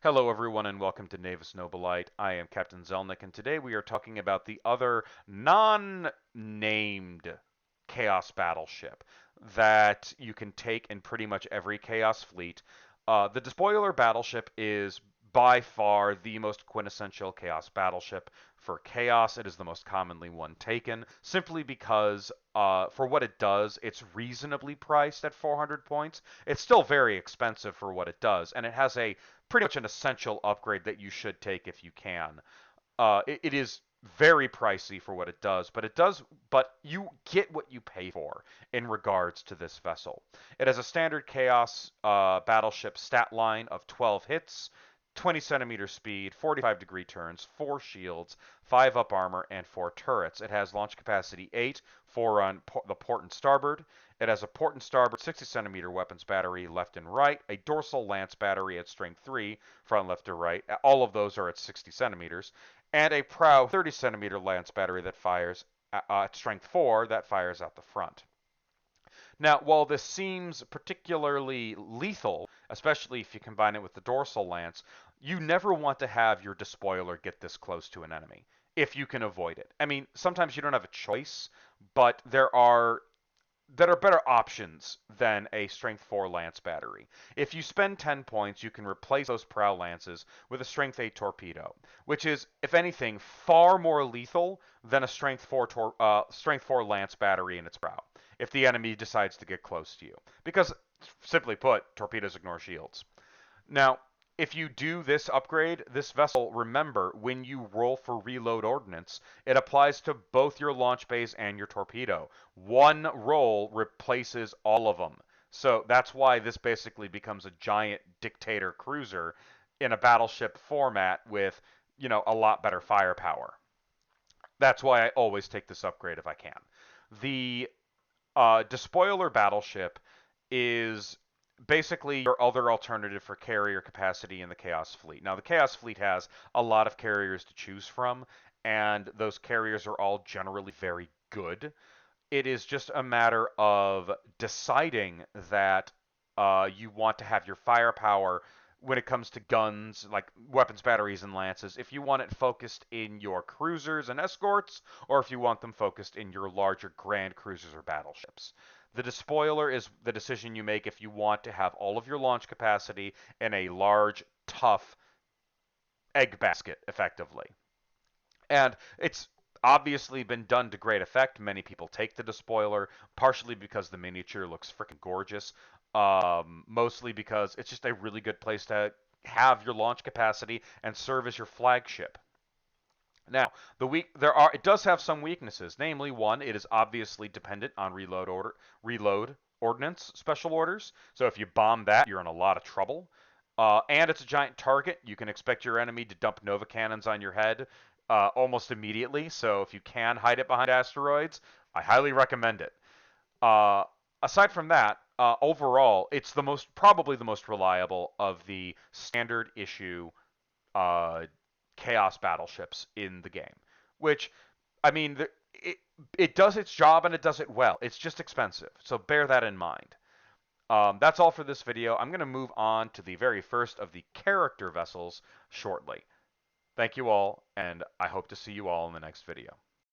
Hello, everyone, and welcome to Navis Nobilite. I am Captain Zelnick, and today we are talking about the other non-named Chaos battleship that you can take in pretty much every Chaos fleet. The Despoiler battleship is by far the most quintessential Chaos battleship. For Chaos, it is the most commonly one taken, simply because for what it does, it's reasonably priced at 400 points. It's still very expensive for what it does, and it has a pretty much an essential upgrade that you should take if you can. It is very pricey for what it does, but you get what you pay for in regards to this vessel. It has a standard Chaos battleship stat line of 12 hits, 20 centimeter speed, 45-degree turns, 4 shields, 5 up armor, and 4 turrets. It has launch capacity 8, 4 on the port and starboard. It has a port and starboard 60 centimeter weapons battery left and right, a dorsal lance battery at strength 3, front, left, to right. All of those are at 60 centimeters. And a prow 30 centimeter lance battery that fires at strength 4 that fires out the front. Now, while this seems particularly lethal, especially if you combine it with the dorsal lance, you never want to have your despoiler get this close to an enemy if you can avoid it. I mean, sometimes you don't have a choice, but there are better options than a strength 4 lance battery. If you spend 10 points, you can replace those prow lances with a strength 8 torpedo, which is, if anything, far more lethal than a strength 4 lance battery in its prow if the enemy decides to get close to you. Because, simply put, torpedoes ignore shields. Now, if you do this upgrade, this vessel, remember, when you roll for reload ordnance, it applies to both your launch bays and your torpedo. One roll replaces all of them. So that's why this basically becomes a giant dictator cruiser in a battleship format with, a lot better firepower. That's why I always take this upgrade if I can. The Despoiler battleship is basically your other alternative for carrier capacity in the Chaos Fleet. Now, the Chaos Fleet has a lot of carriers to choose from, and those carriers are all generally very good. It is just a matter of deciding that you want to have your firepower when it comes to guns, like weapons, batteries, and lances, if you want it focused in your cruisers and escorts, or if you want them focused in your larger grand cruisers or battleships. The despoiler is the decision you make if you want to have all of your launch capacity in a large, tough egg basket, effectively. And it's obviously been done to great effect. Many people take the despoiler, partially because the miniature looks freaking gorgeous, mostly because it's just a really good place to have your launch capacity and serve as your flagship. Now, it does have some weaknesses. Namely, one, it is obviously dependent on reload ordnance special orders. So if you bomb that, you're in a lot of trouble. And it's a giant target. You can expect your enemy to dump Nova cannons on your head almost immediately. So if you can hide it behind asteroids, I highly recommend it. Uh, Aside from that, overall, it's probably the most reliable of the standard issue uh, chaos battleships in the game. Which, I mean, it it does its job and it does it well. It's just expensive, so bear that in mind. That's all for this video. I'm going to move on to the very first of the character vessels shortly. Thank you all, and I hope to see you all in the next video.